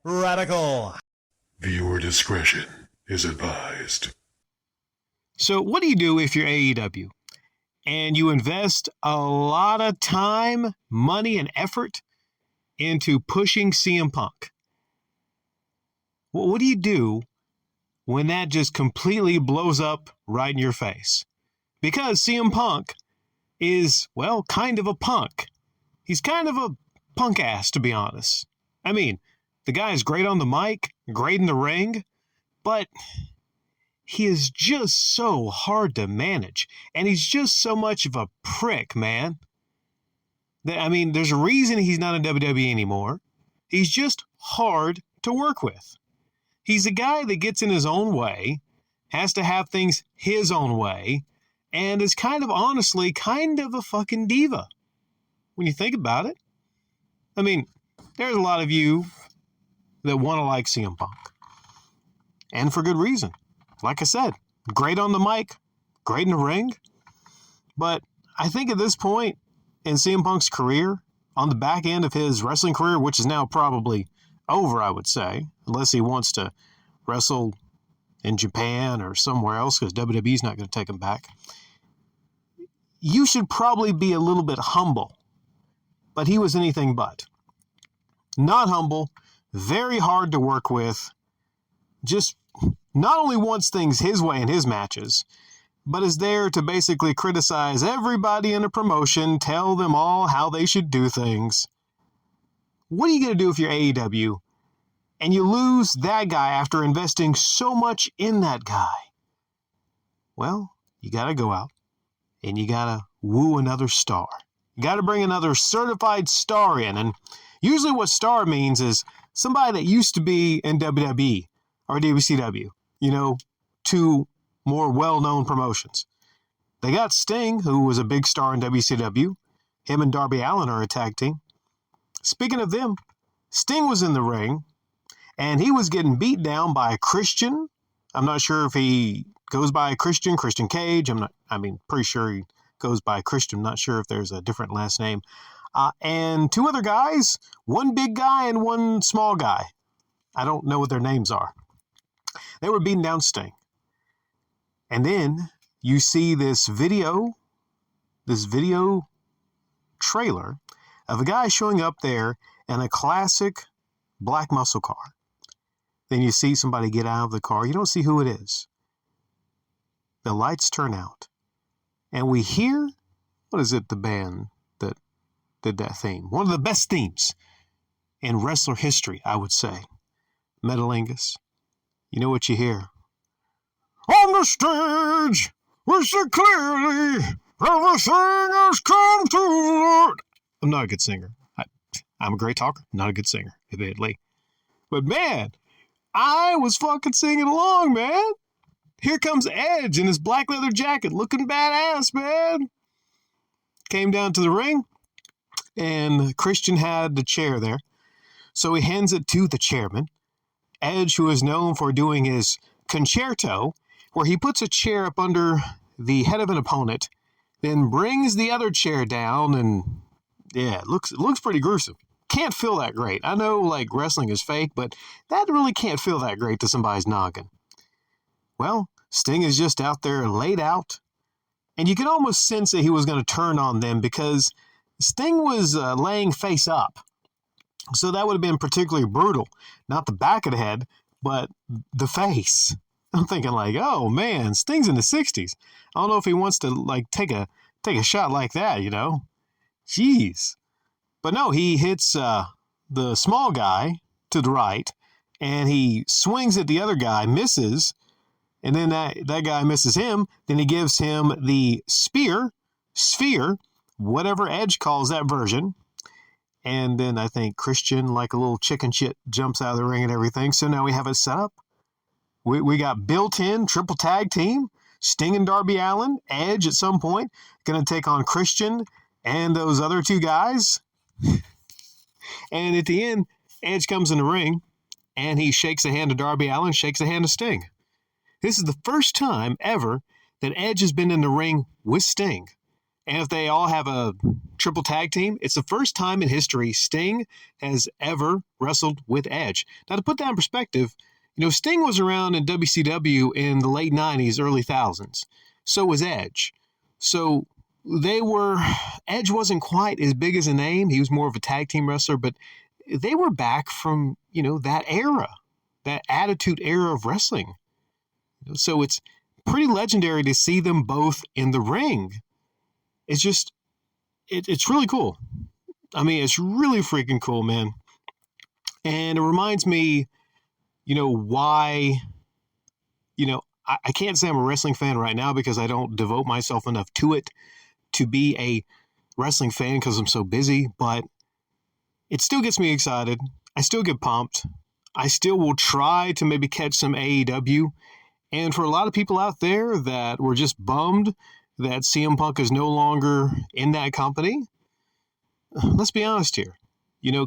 Radical. Viewer discretion is advised. So what do you do if you're AEW and you invest a lot of time, money, and effort into pushing CM Punk? Well, what do you do when that just completely blows up right in your face? Because CM Punk is, well, kind of a punk. He's kind of a punk ass, to be honest. I mean, the guy is great on the mic, great in the ring, but he is just so hard to manage. And he's just so much of a prick, man. I mean, there's a reason he's not in WWE anymore. He's just hard to work with. He's a guy that gets in his own way, has to have things his own way, and is honestly kind of a fucking diva when you think about it. I mean, there's a lot of you that want to like CM Punk. And for good reason. Like I said, great on the mic, great in the ring. But I think at this point in CM Punk's career, on the back end of his wrestling career, which is now probably over, I would say, unless he wants to wrestle in Japan or somewhere else because WWE's not going to take him back, you should probably be a little bit humble. But he was anything but. Not humble, very hard to work with, just not only wants things his way in his matches, but is there to basically criticize everybody in a promotion, tell them all how they should do things. What are you going to do if you're AEW and you lose that guy after investing so much in that guy? Well, you got to go out and you got to woo another star. You got to bring another certified star in. And usually what star means is somebody that used to be in WWE or WCW, two more well-known promotions. They got Sting, who was a big star in WCW. Him and Darby Allin are a tag team. Speaking of them, Sting was in the ring, and he was getting beat down by a Christian. I'm not sure if he goes by Christian Cage. Pretty sure he goes by Christian. I'm not sure if there's a different last name. And two other guys, one big guy and one small guy. I don't know what their names are. They were beating down Sting. And then you see this video trailer of a guy showing up there in a classic black muscle car. Then you see somebody get out of the car. You don't see who it is. The lights turn out. And we hear, the band that did that theme? One of the best themes in wrestler history, I would say. Metalingus. You know what you hear? On the stage, we see clearly everything has come to light. I'm not a good singer. I'm a great talker, not a good singer, admittedly. But man, I was fucking singing along, man. Here comes Edge in his black leather jacket, looking badass, man. Came down to the ring, and Christian had the chair there. So he hands it to the chairman. Edge, who is known for doing his concerto, where he puts a chair up under the head of an opponent, then brings the other chair down, and yeah, it looks pretty gruesome. Can't feel that great. I know, wrestling is fake, but that really can't feel that great to somebody's noggin. Well, Sting is just out there laid out, and you can almost sense that he was going to turn on them because Sting was laying face up. So that would have been particularly brutal. Not the back of the head, but the face. I'm thinking oh man, Sting's in the 60s. I don't know if he wants to take a shot like that, Jeez. But no, he hits the small guy to the right, and he swings at the other guy, misses, and then that guy misses him. Then he gives him the sphere, whatever Edge calls that version. And then I think Christian, like a little chicken shit, jumps out of the ring and everything. So now we have it set up. We got built-in triple tag team. Sting and Darby Allin. Edge at some point going to take on Christian and those other two guys. And at the end, Edge comes in the ring and he shakes the hand of Darby Allin, shakes the hand of Sting. This is the first time ever that Edge has been in the ring with Sting. And if they all have a triple tag team, it's the first time in history Sting has ever wrestled with Edge. Now, to put that in perspective, Sting was around in WCW in the late 90s, early thousands. So was Edge. So Edge wasn't quite as big as a name. He was more of a tag team wrestler, but they were back from, that era, that attitude era of wrestling. So it's pretty legendary to see them both in the ring. It's just, it's really cool. I mean, it's really freaking cool, man. And it reminds me, why, I can't say I'm a wrestling fan right now because I don't devote myself enough to it to be a wrestling fan because I'm so busy, but it still gets me excited. I still get pumped. I still will try to maybe catch some AEW. And for a lot of people out there that were just bummed that CM Punk is no longer in that company, let's be honest here.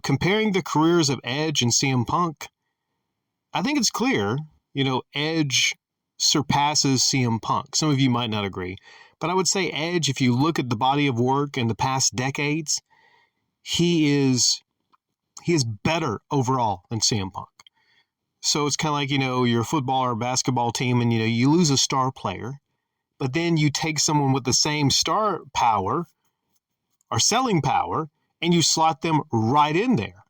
Comparing the careers of Edge and CM Punk, I think it's clear, Edge surpasses CM Punk. Some of you might not agree, but I would say Edge, if you look at the body of work in the past decades, he is better overall than CM Punk. So it's kind of like, you're a football or basketball team and, you lose a star player, but then you take someone with the same star power or selling power and you slot them right in there.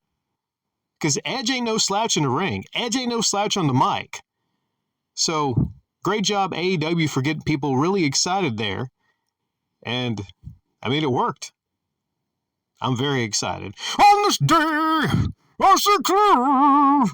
Because Edge ain't no slouch in the ring. Edge ain't no slouch on the mic. So great job, AEW, for getting people really excited there. And, it worked. I'm very excited. On this day, I see clear.